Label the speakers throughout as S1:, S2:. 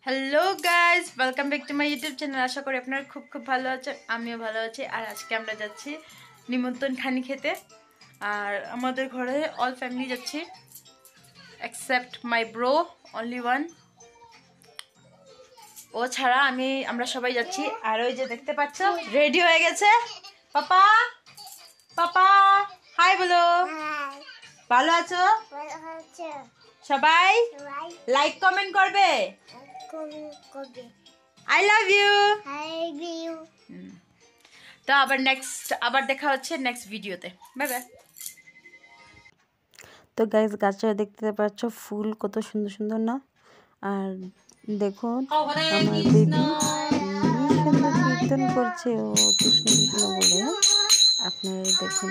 S1: Hello guys, welcome back to my YouTube channel. আশা করি আপনারা খুব খুব ভালো আছেন, আমিও ভালো আছি। আর আজকে আমরা যাচ্ছি নিমন্ত্রণ খানি খেতে। আর আমাদের ঘরে অল ফ্যামিলি যাচ্ছি except my bro, only one. ও ছাড়া আমরা সবাই যাচ্ছি। আর ওই যে দেখতে পাচ্ছ রেডি হয়ে গেছে পাপা। পাপা হাই বলো। ভালো আছো সবাই? লাইক কমেন্ট করবে। I love you. তো আবার দেখা হচ্ছে নেক্সট ভিডিওতে। Bye bye.
S2: তো গাইস, গাছটা দেখতে পাচ্ছ ফুল কত সুন্দর সুন্দর না? আর দেখুন আমার বেবি কি সুন্দর কীর্তন করছে, ও কৃষ্ণ কৃষ্ণ বলে। আপনারা দেখুন,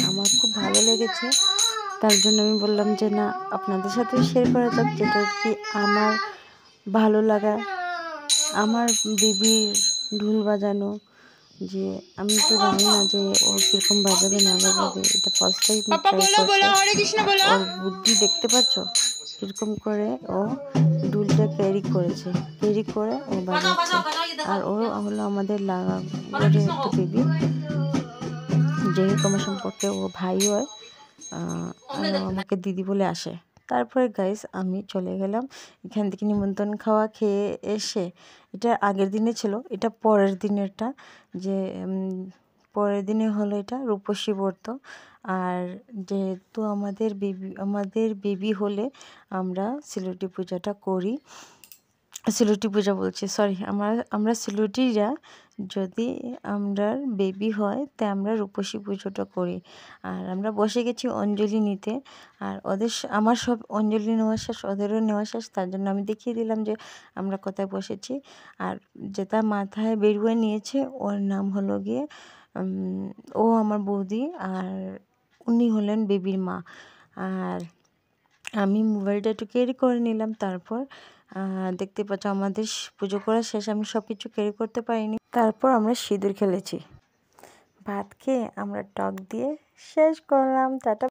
S2: আমার খুব ভালো লেগেছে। তার জন্য আমি বললাম যে না, আপনাদের সাথে শেয়ার করা যাক, যেটা কি আমার ভালো লাগা, আমার বেবির ঢোল বাজানো। যে আমি তো জানি না যে ও কীরকম বাজাবে না বাজাবে, এটা ফার্স্ট টাইম ট্রাই করছে। আর ওর বুদ্ধি দেখতে পাচ্ছ কীরকম করে ও ডুলটা ক্যারি করে ও বাজাচ্ছে। আর ও হলো আমাদের লাগাগড়ের একটা বেবি, যেহেতু আমার সম্পর্কে ও ভাই হয়, আমাকে দিদি বলে আসে। তারপরে গাইস আমি চলে গেলাম এখান থেকে নিমন্ত্রণ খাওয়া খেয়ে এসে। এটা আগের দিনে ছিল, এটা পরের দিনেরটা। যে পরের দিনে হলো এটা রূপসী ব্রত। আর যেহেতু আমাদের বেবি হলে আমরা সিলুটি পূজাটা করি। সিলুটি পূজা বলছি, সরি, আমরা সিলুটিরা যদি আমরা বেবি হয় তাই আমরা রূপসী পুজোটা করি। আর আমরা বসে গেছি অঞ্জলি নিতে। আর আমার সব অঞ্জলি নেওয়া শেষ, ওদেরও নেওয়া শেষ। তার জন্য আমি দেখিয়ে দিলাম যে আমরা কোথায় বসেছি। আর যেটা মাথায় বেরুয়ে নিয়েছে ওর নাম হলো গিয়ে ও আমার বৌদি, আর উনি হলেন বেবির মা। আর আমি মোবাইলটা একটু ক্যারি করে নিলাম। তারপর দেখতে পাচ্ছ আমাদের পুজো করা শেষ, আমি সব কিছু ক্যারি করতে পারিনি। তারপর আমরা সিঁদুর খেলেছি। ভাত খেয়ে আমরা টক দিয়ে শেষ করলাম। টাটা।